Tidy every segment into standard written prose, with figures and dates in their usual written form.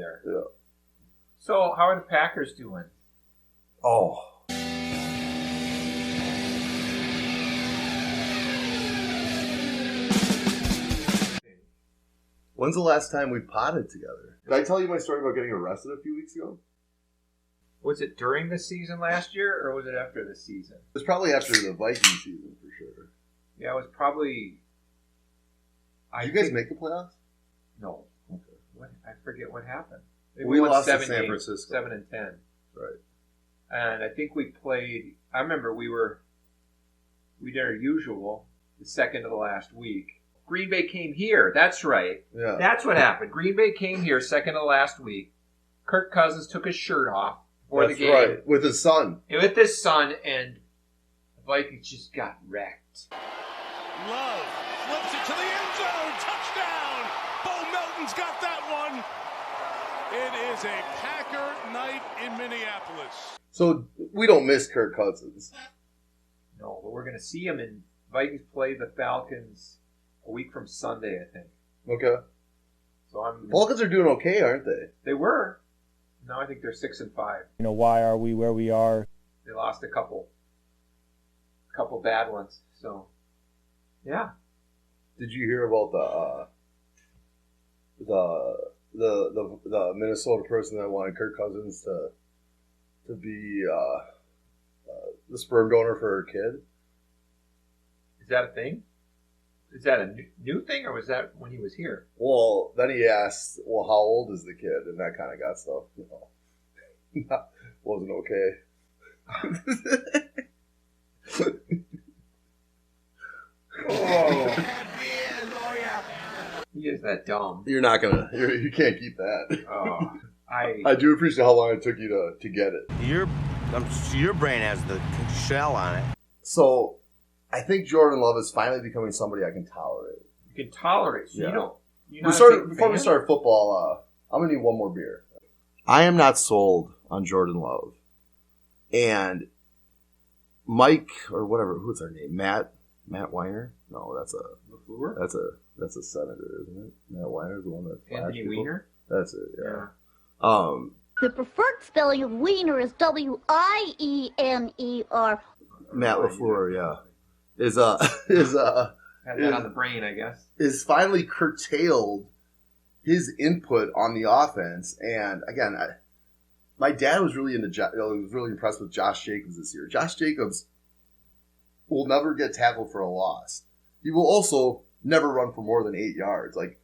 there. Yeah. So, how are the Packers doing? Oh. When's the last time we potted together? Did I tell you my story about getting arrested a few weeks ago? Was it during the season last year, or was it after the season? It was probably after the Vikings season, for sure. Yeah, it was probably... Did you guys make the playoffs? No. Okay. I forget what happened. We won lost to 7 San games, Francisco. 7 and 10. Right. And I think we played... I remember we did our usual the second of the last week. Green Bay came here. That's right. Yeah. That's what happened. Green Bay came here second of the last week. Kirk Cousins took his shirt off before the game. That's right. With his son. With his son, and the Vikings just got wrecked. Love flips it to the end zone. Touchdown. Bo Melton's got that one. It is a Packer night in Minneapolis. So we don't miss Kirk Cousins. No, but we're going to see him in Vikings play the Falcons a week from Sunday, I think. Okay. So Falcons are doing okay, aren't they? They were. Now I think they're 6-5. Why are we where we are? They lost a couple bad ones. So, yeah. Did you hear about the Minnesota person that wanted Kirk Cousins to be the sperm donor for her kid? Is that a thing? Is that a new thing, or was that when he was here? Well, then he asked, well, how old is the kid? And that kind of got stuff, wasn't okay. Oh. He is that dumb. You're not gonna. You can't keep that. Oh, I do appreciate how long it took you to get it. Your brain has the shell on it. So, I think Jordan Love is finally becoming somebody I can tolerate. You can tolerate. So yeah. Before we start football, I'm gonna need one more beer. I am not sold on Jordan Love, and Mike or whatever. Who's our name? Matt Weiner? No, that's a senator, isn't it? Matt Weiner's the one that Anthony Weiner. That's it. Yeah. The preferred spelling of Wiener is Wiener. Matt LaFleur, yeah, is had that on the brain, I guess. Is finally curtailed his input on the offense, and again, my dad was really impressed with Josh Jacobs this year. Josh Jacobs will never get tackled for a loss. He will also never run for more than 8 yards. Like,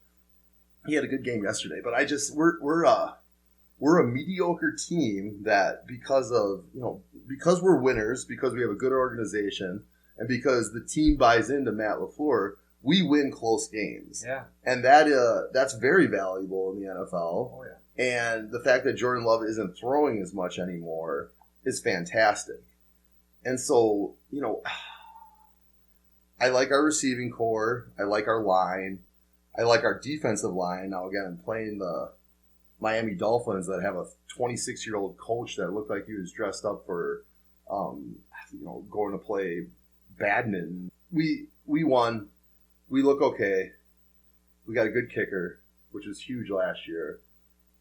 he had a good game yesterday, but we're a mediocre team that because we're winners, because we have a good organization, and because the team buys into Matt LaFleur, we win close games. Yeah. And that's very valuable in the NFL. Oh, yeah. And the fact that Jordan Love isn't throwing as much anymore is fantastic. And so, I like our receiving core. I like our line. I like our defensive line. Now, again, I'm playing the Miami Dolphins that have a 26-year-old coach that looked like he was dressed up for, going to play badminton. We won. We look okay. We got a good kicker, which was huge last year.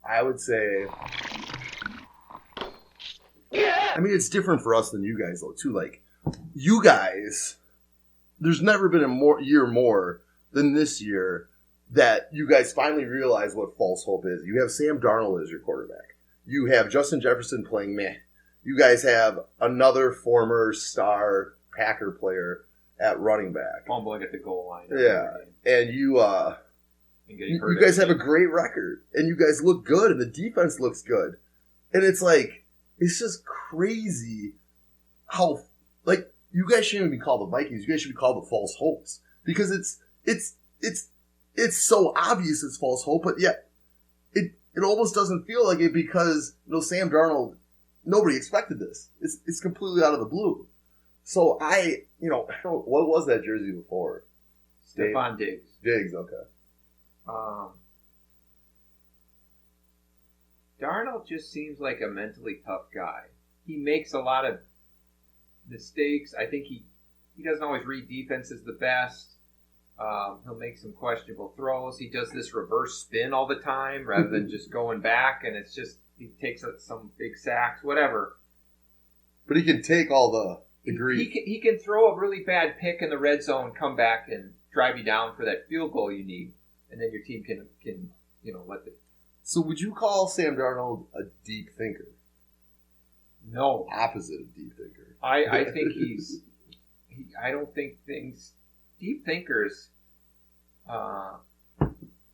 I would say, it's different for us than you guys, though, too. Like, you guys, there's never been a year more than this year that you guys finally realize what false hope is. You have Sam Darnold as your quarterback. You have Justin Jefferson playing meh. You guys have another former star Packer player at running back. Fumbling at the goal line. Yeah. And you guys have a great record. And you guys look good, and the defense looks good. And it's like, it's just crazy how, like, you guys shouldn't even be called the Vikings. You guys should be called the false hopes. Because it's so obvious it's false hope, but yet it almost doesn't feel like it because Sam Darnold, nobody expected this. It's completely out of the blue. So what was that jersey before? Stephon Diggs. Diggs, okay. Darnold just seems like a mentally tough guy. He makes a lot of mistakes. I think he doesn't always read defenses the best. He'll make some questionable throws. He does this reverse spin all the time rather than just going back, and it's just he takes some big sacks, whatever. But he can take all the grief. He can throw a really bad pick in the red zone, come back and drive you down for that field goal you need, and then your team can let it. So would you call Sam Darnold a deep thinker? No. Opposite of deep thinker. I think I don't think deep thinkers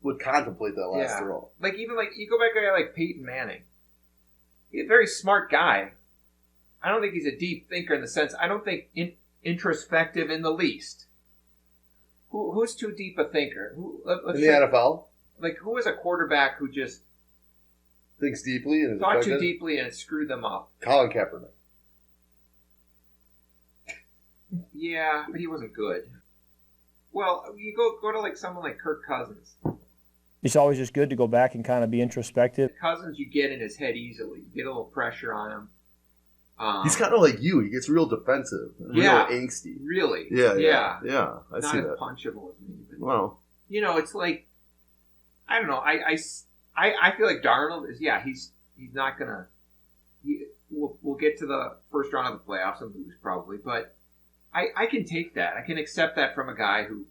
would contemplate that last throw. Like you go back to a guy like Peyton Manning. He's a very smart guy. I don't think he's a deep thinker in the sense. I don't think introspective in the least. Who's too deep a thinker? In the NFL? Like, who is a quarterback who just thinks deeply and thought too deeply and it screwed them up? Colin Kaepernick. Yeah, but he wasn't good. Well, you go to like someone like Kirk Cousins. It's always just good to go back and kind of be introspective. Cousins, you get in his head easily. You get a little pressure on him. He's kind of like you. He gets real defensive, real angsty. Really? Yeah. I see Not that. Not as punchable as me. But, well, it's like, I don't know. I feel like Darnold is, he's not going to, we'll get to the first round of the playoffs and lose probably, but I can take that. I can accept that from a guy who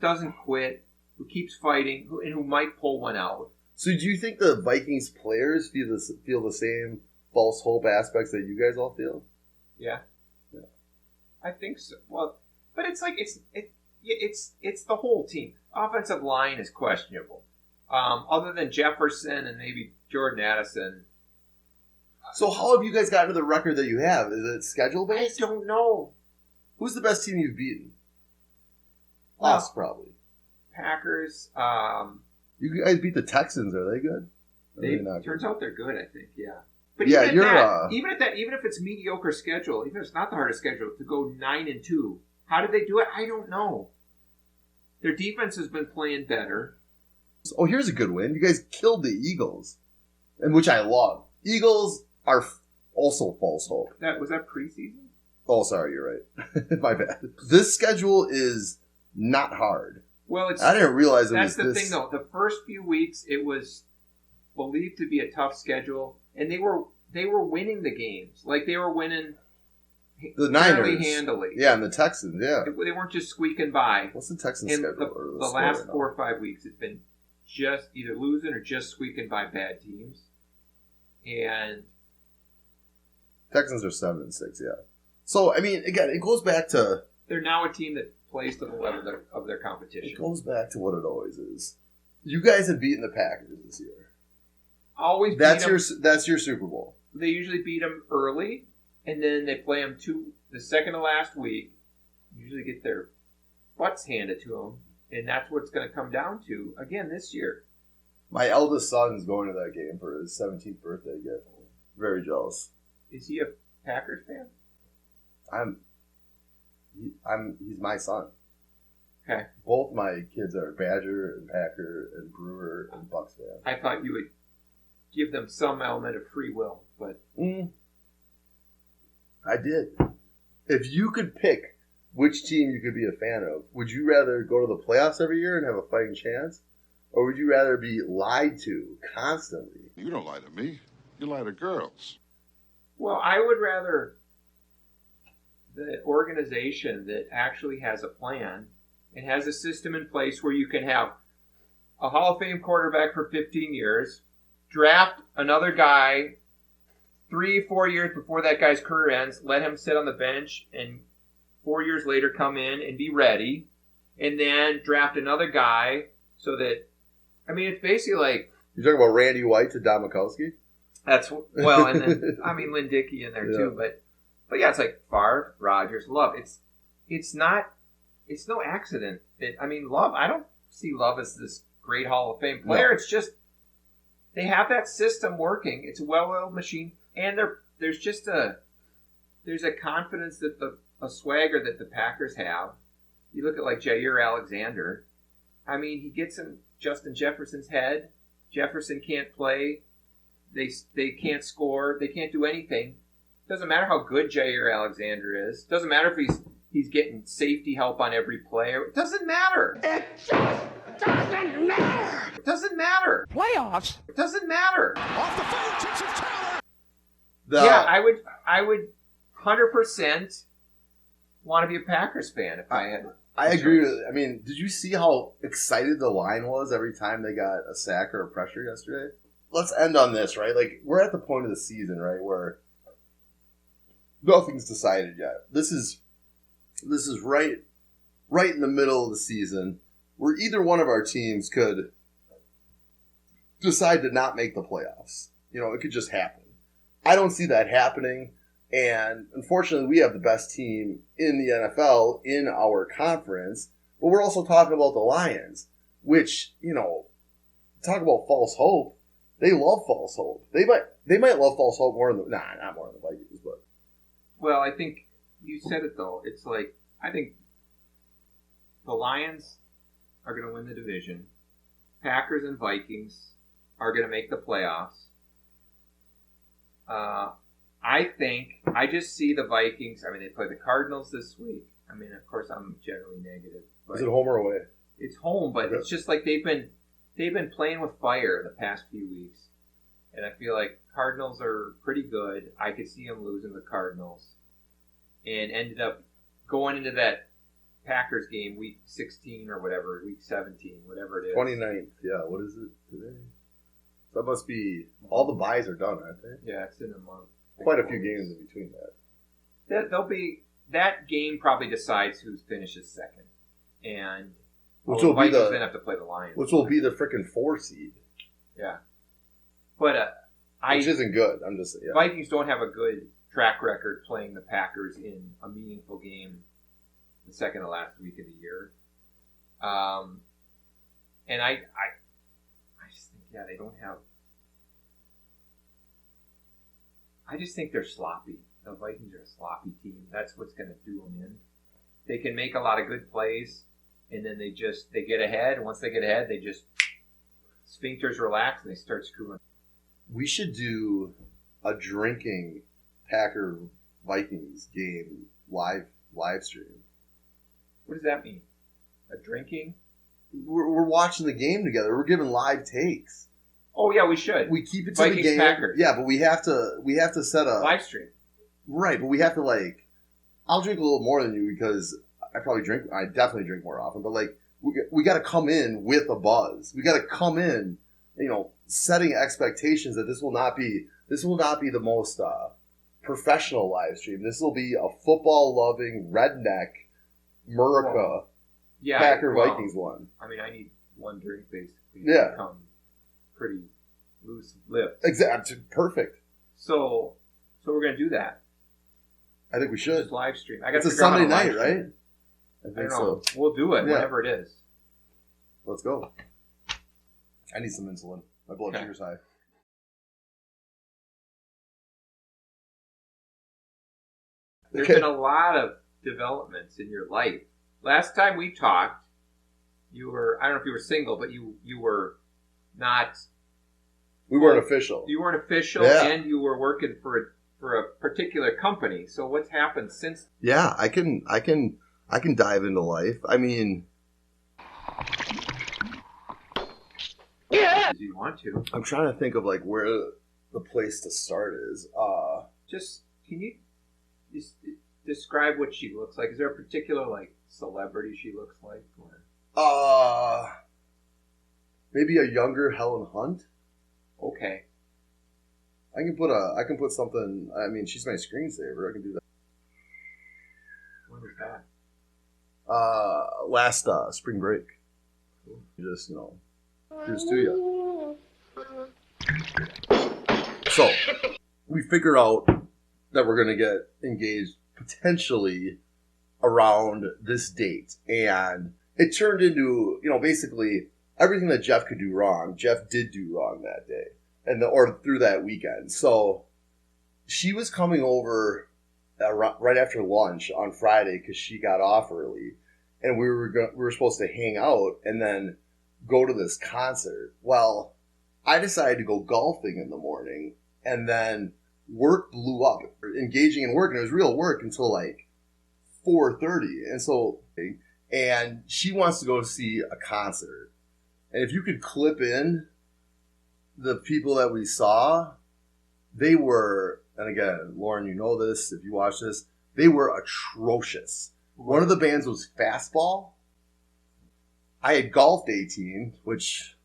doesn't quit, who keeps fighting, and who might pull one out. So do you think the Vikings players feel the same false hope aspects that you guys all feel? Yeah. I think so. Well, but it's like it's the whole team. Offensive line is questionable. Other than Jefferson and maybe Jordan Addison. So how have you guys gotten to the record that you have? Is it schedule based? I don't know. Who's the best team you've beaten? Us, probably. Packers. You guys beat the Texans. Are they good? Turns out they're good. I think. Yeah. But yeah, even if it's mediocre schedule, even if it's not the hardest schedule, to go 9-2, how did they do it? I don't know. Their defense has been playing better. Oh, here's a good win. You guys killed the Eagles, and which I love. Eagles are also false hope. Was that preseason? Oh, sorry, you're right. My bad. This schedule is not hard. Well, I didn't realize it was this. That's the thing, though. The first few weeks, it was believed to be a tough schedule, and they were winning the games. Like, they were winning the Niners handily. Yeah, and the Texans, yeah. They weren't just squeaking by. What's the Texans' and schedule? The last 4 or 5 weeks, it's been just either losing or just squeaking by bad teams. And Texans are 7-6, yeah. So, I mean, again, it goes back to... They're now a team that plays to the level of their competition. It goes back to what it always is. You guys have beaten the Packers this year. Always that's your Super Bowl. They usually beat them early, and then they play them the second to last week. Usually get their butts handed to them, and that's what it's going to come down to again this year. My eldest son's going to that game for his 17th birthday gift. Very jealous. Is he a Packers fan? He's my son. Okay. Both my kids are Badger and Packer and Brewer and Bucks fans. I thought you would give them some element of free will, but I did. If you could pick which team you could be a fan of, would you rather go to the playoffs every year and have a fighting chance, or would you rather be lied to constantly? You don't lie to me. You lie to girls. Well, I would rather the organization that actually has a plan and has a system in place where you can have a Hall of Fame quarterback for 15 years, draft another guy 3-4 years before that guy's career ends, let him sit on the bench, and 4 years later come in and be ready, and then draft another guy so that, I mean, it's basically like... You're talking about Randy White to Don Mikowski? That's, well, and then, I mean, Lynn Dickey in there too, but yeah, it's like Favre, Rodgers, Love. It's no accident. Love, I don't see Love as this great Hall of Fame player. No. It's just, they have that system working. It's a well-oiled machine, and there's a confidence that a swagger that the Packers have. You look at like Jair Alexander. I mean, he gets in Justin Jefferson's head. Jefferson can't play. They can't score. They can't do anything. Doesn't matter how good Jair Alexander is. Doesn't matter if He's getting safety help on every play. It doesn't matter. It just doesn't matter. It doesn't matter. Playoffs. It doesn't matter. Off the fingertips of Taylor. Yeah, I would 100% want to be a Packers fan if I had. I agree with it. I mean, did you see how excited the line was every time they got a sack or a pressure yesterday? Let's end on this, right? Like, we're at the point of the season, right, where nothing's decided yet. This is right in the middle of the season where either one of our teams could decide to not make the playoffs. You know, it could just happen. I don't see that happening. And unfortunately, we have the best team in the NFL in our conference. But we're also talking about the Lions, which, you know, talk about false hope. They love false hope. They might love false hope more than not more than the Vikings, but. Well, I think you said it though. It's like I think the Lions are going to win the division. Packers and Vikings are going to make the playoffs. I just see the Vikings. I mean, they play the Cardinals this week. I mean, of course, I'm generally negative. But is it home or away? It's home, but it's just like they've been playing with fire the past few weeks, and I feel like Cardinals are pretty good. I could see them losing the Cardinals, and ended up going into that Packers game week 16 or whatever, week 17, whatever it is. 29th, yeah. What is it today? That must be, all the buys are done, aren't they? Yeah, it's in a month. Quite a few games in between that. That game probably decides who finishes second, and which the will be Vikings then have to play the Lions. Which will be the frickin' 4 seed. Yeah, but which isn't good. I'm just Vikings don't have a good track record playing the Packers in a meaningful game the second to last week of the year. And I just think, they don't have. I just think they're sloppy. The Vikings are a sloppy team. That's what's going to do them in. They can make a lot of good plays, and then they get ahead. And once they get ahead, they just sphincters relax and they start screwing. We should do a drinking Packer Vikings game live stream. What does that mean? A drinking? We're watching the game together. We're giving live takes. Oh yeah, we should. We keep it to the game. Packers. Yeah, but we have to set a live stream. Right, but we have to I'll drink a little more than you because I definitely drink more often. But we got to come in with a buzz. We got to come in, setting expectations that this will not be the most professional live stream. This will be a football loving redneck America Packer Vikings one. I mean, I need one drink basically. Yeah. To become pretty loose lips. Exactly. Perfect. So we're gonna do that. I think we should. Just live stream. It's a Sunday night, right? I don't know. So. We'll do it whenever it is. Let's go. I need some insulin. My blood sugar's high. There's been a lot of developments in your life. Last time we talked, I don't know if you were single, but you were not. We weren't official. You weren't official, and you were working for a particular company. So what's happened since? Yeah, I can dive into life. I mean, as you want to. I'm trying to think of where the place to start is. Can you just describe what she looks like? Is there a particular celebrity she looks like? Or? Maybe a younger Helen Hunt. Okay. I can put something. I mean, she's my screensaver. I can do that. When was that? Last spring break. Cool. Just here's to you. So we figure out that we're gonna get engaged potentially around this date, and it turned into basically everything that Jeff could do wrong. Jeff did do wrong that day. Or through that weekend. So she was coming over right after lunch on Friday because she got off early, and we were supposed to hang out and then go to this concert. Well, I decided to go golfing in the morning, and then work blew up. Engaging in work, and it was real work until 4:30. And she wants to go see a concert. And if you could clip in the people that we saw, they were, and again, Lauren, you know this, if you watch this, they were atrocious. One of the bands was Fastball. I had golfed 18, which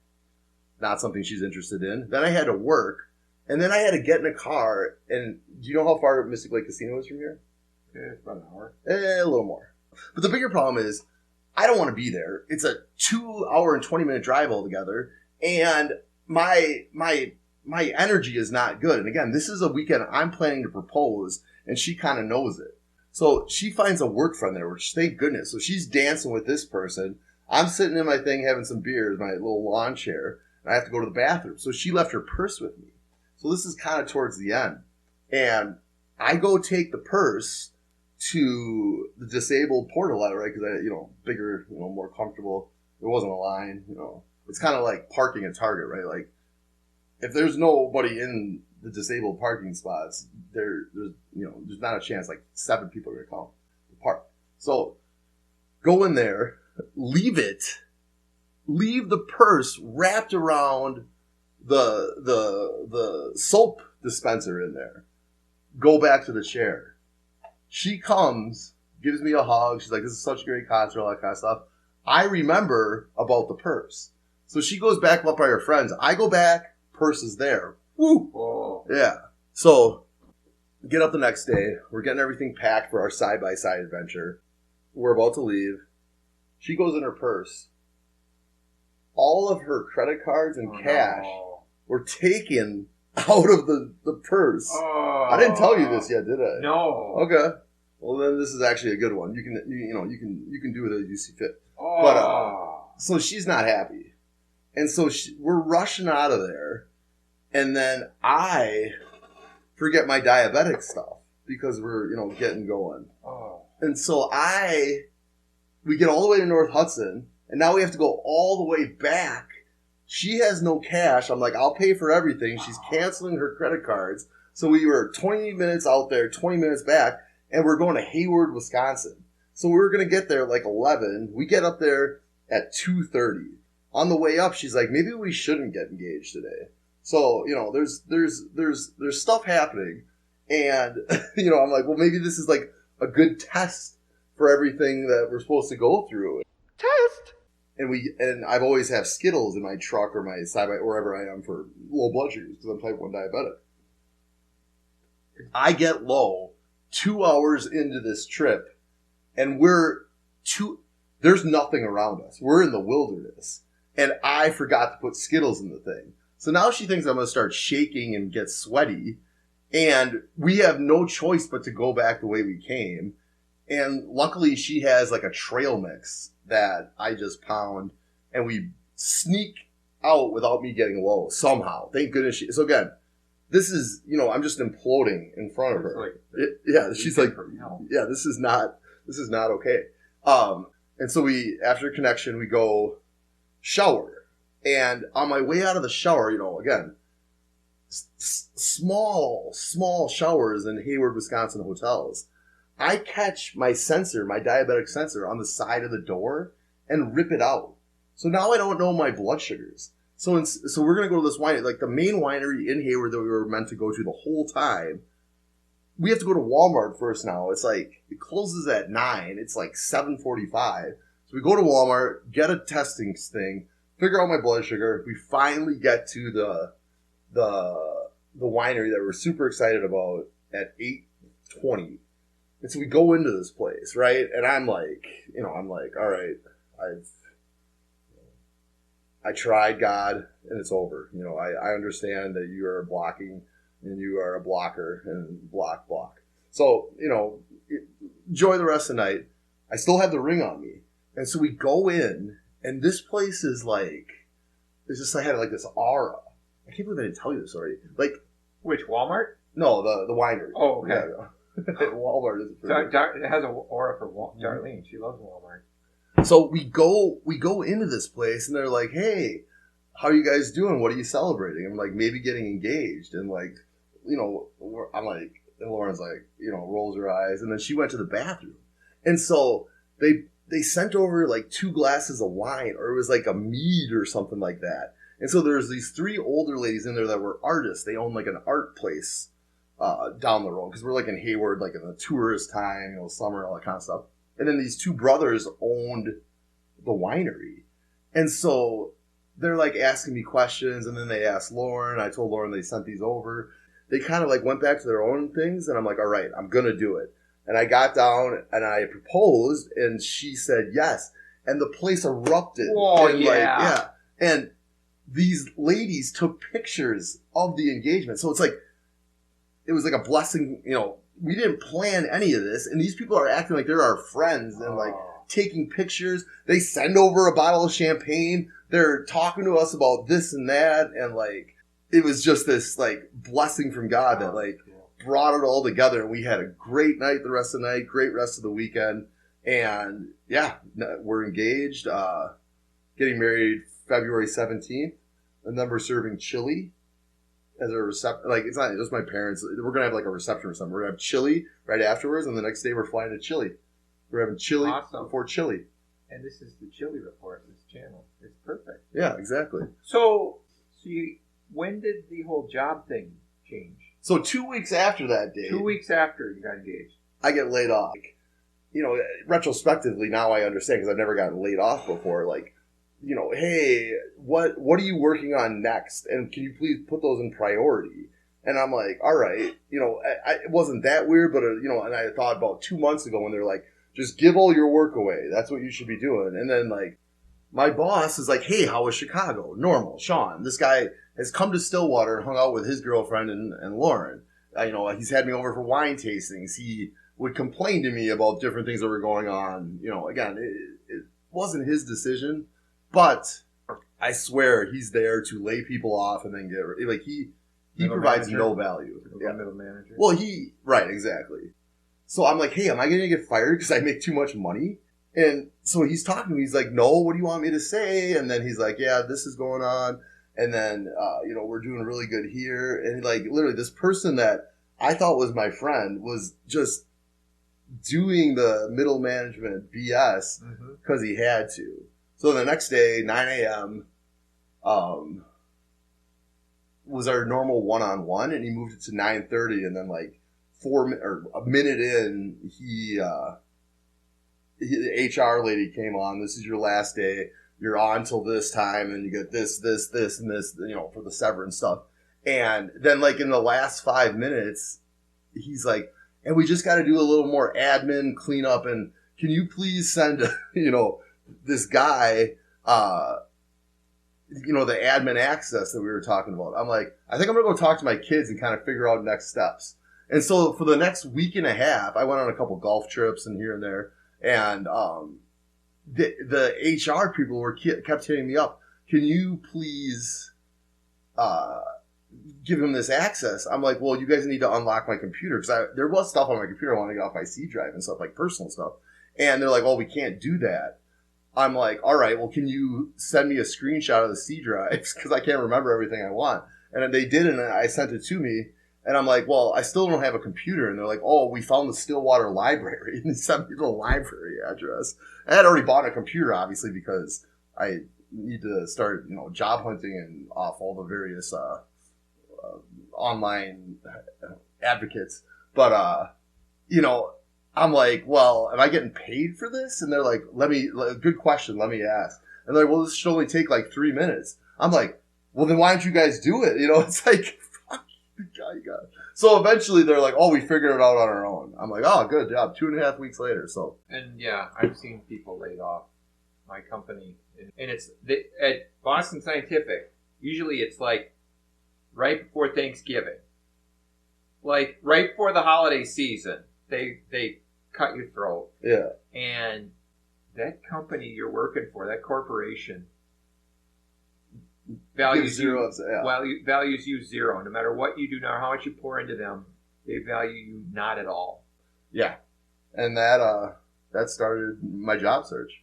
not something she's interested in. Then I had to work. And then I had to get in a car. And do you know how far Mystic Lake Casino is from here? It's about an hour. A little more. But the bigger problem is I don't want to be there. It's a 2 hour and 20-minute drive altogether. And my energy is not good. And again, this is a weekend I'm planning to propose, and she kind of knows it. So she finds a work friend there, which thank goodness. So she's dancing with this person. I'm sitting in my thing having some beers, my little lawn chair, and I have to go to the bathroom. So she left her purse with me. So this is kind of towards the end. And I go take the purse to the disabled portal letter, right? Because bigger, more comfortable. There wasn't a line, It's kind of like parking at Target, right? Like, if there's nobody in the disabled parking spots, there's not a chance. Like 7 people are going to come to park. So go in there, leave the purse wrapped around the soap dispenser in there. Go back to the chair. She comes, gives me a hug. She's like, "This is such a great concert," all that kind of stuff. I remember about the purse. So she goes back up by her friends. I go back, purse is there. Woo! Oh. Yeah. So get up the next day. We're getting everything packed for our side-by-side adventure. We're about to leave. She goes in her purse. All of her credit cards and cash were taken out of the purse. Oh. I didn't tell you this yet, did I? No. Okay. Well, then this is actually a good one. You can do with it as you see fit. Oh. But so she's not happy, and so we're rushing out of there, and then I forget my diabetic stuff because we're getting going. Oh. And so we get all the way to North Hudson, and now we have to go all the way back. She has no cash. I'm like, I'll pay for everything. She's canceling her credit cards. So we were 20 minutes out there, 20 minutes back, and we're going to Hayward, Wisconsin. So we were going to get there like 11. We get up there at 2:30. On the way up, she's like, maybe we shouldn't get engaged today. So, there's stuff happening. And, I'm like, well, maybe this is like a good test for everything that we're supposed to go through. Test! And I've always have Skittles in my truck or my side by wherever I am for low blood sugars because I'm type 1 diabetic. I get low 2 hours into this trip, and there's nothing around us. We're in the wilderness, and I forgot to put Skittles in the thing. So now she thinks I'm going to start shaking and get sweaty, and we have no choice but to go back the way we came. And luckily she has like a trail mix that I just pound, and we sneak out without me getting low somehow. Thank goodness so again, this is, I'm just imploding in front of her. She's like, yeah, this is not okay. And so after connection, we go shower. And on my way out of the shower, again, small showers in Hayward, Wisconsin hotels. I catch my diabetic sensor on the side of the door and rip it out. So now I don't know my blood sugars. So we're going to go to this winery, like the main winery in Hayward that we were meant to go to the whole time. We have to go to Walmart first now. It's like, it closes at 9. It's like 7:45. So we go to Walmart, get a testing thing, figure out my blood sugar. We finally get to the winery that we're super excited about at 8:20. And so we go into this place, right? And I'm like, all right, I tried, God, and it's over. I understand that you are blocking and you are a blocker and block. So, enjoy the rest of the night. I still have the ring on me. And so we go in, and this place is like, I had like this aura. I can't believe I didn't tell you this already. Like, which, Walmart? No, the winery. Oh, okay. Yeah. Walmart is pretty good. It has an aura for Darlene. She loves Walmart. So we go into this place, and they're like, "Hey, how are you guys doing? What are you celebrating?" I'm like, "Maybe getting engaged." And like, I'm like, and Lauren's like, rolls her eyes, and then she went to the bathroom, And so they sent over like 2 glasses of wine, or it was like a mead or something like that. And so there's these 3 older ladies in there that were artists. They owned like an art place down the road, because we're like in Hayward, like in the tourist time, summer, all that kind of stuff. And then these 2 brothers owned the winery. And so they're like asking me questions, and then they asked Lauren. I told Lauren they sent these over. They kind of like went back to their own things, and I'm like, all right, I'm going to do it. And I got down and I proposed, and she said yes. And the place erupted. Oh, and yeah. And these ladies took pictures of the engagement. So it's like, it was like a blessing. We didn't plan any of this. And these people are acting like they're our friends and like taking pictures. They send over a bottle of champagne. They're talking to us about this and that. And like, it was just this like blessing from God that like brought it all together. And we had a great night the rest of the night, great rest of the weekend. And yeah, we're engaged, getting married February 17th. And then we're serving chili as a reception. Like, it's not just my parents. We're going to have like a reception or something. We're going to have chili right afterwards. And the next day we're flying to Chile. We're having chili before chili. And this is the Chili Report, this channel. It's perfect. Yeah, exactly. So when did the whole job thing change? So 2 weeks after that day. 2 weeks after you got engaged. I get laid off. Retrospectively, now I understand, because I've never gotten laid off before. Like, hey, what are you working on next? And can you please put those in priority? And I'm like, all right. It wasn't that weird, but, and I thought about 2 months ago when they're like, just give all your work away. That's what you should be doing. And then, like, my boss is like, hey, how was Chicago? Normal. Sean, this guy has come to Stillwater and hung out with his girlfriend and Lauren. He's had me over for wine tastings. He would complain to me about different things that were going on. Again, it wasn't his decision, but I swear he's there to lay people off and then he provides no value. Yeah. Middle manager. Well, right, exactly. So I'm like, hey, am I going to get fired because I make too much money? And so he's talking to me. He's like, no, what do you want me to say? And then he's like, yeah, this is going on. And then, we're doing really good here. And like, literally this person that I thought was my friend was just doing the middle management BS because he had to. So the next day, 9 a.m., was our normal one-on-one, and he moved it to 9:30, and then like a minute in, the HR lady came on. This is your last day. You're on till this time, and you get this, and this, for the severance stuff. And then like in the last 5 minutes, he's like, and we just got to do a little more admin cleanup, and can you please send, this guy, the admin access that we were talking about. I'm like, I think I'm going to go talk to my kids and kind of figure out next steps. And so for the next week and a half, I went on a couple golf trips and here and there. And the HR people kept hitting me up. Can you please give him this access? I'm like, well, you guys need to unlock my computer, because there was stuff on my computer I wanted to get off my C drive and stuff, like personal stuff. And they're like, oh, we can't do that. I'm like, all right, well, can you send me a screenshot of the C drives? Because I can't remember everything I want. And they did, and I sent it to me. And I'm like, well, I still don't have a computer. And they're like, oh, we found the Stillwater library. And they sent me the library address. I had already bought a computer, obviously, because I need to start, job hunting and off all the various online advocates. But, I'm like, well, am I getting paid for this? And they're like, good question, let me ask. And they're like, well, this should only take like 3 minutes. I'm like, well, then why don't you guys do it? It's like, fuck, you got it. So eventually they're like, oh, we figured it out on our own. I'm like, oh, good job. 2.5 weeks later. So. And yeah, I've seen people laid off. My company, and it's at Boston Scientific, usually it's like right before Thanksgiving. Like right before the holiday season, they cut your throat. Yeah. And that company you're working for, that corporation, values you zero. No matter what you do now, how much you pour into them, they value you not at all. Yeah. And that started my job search.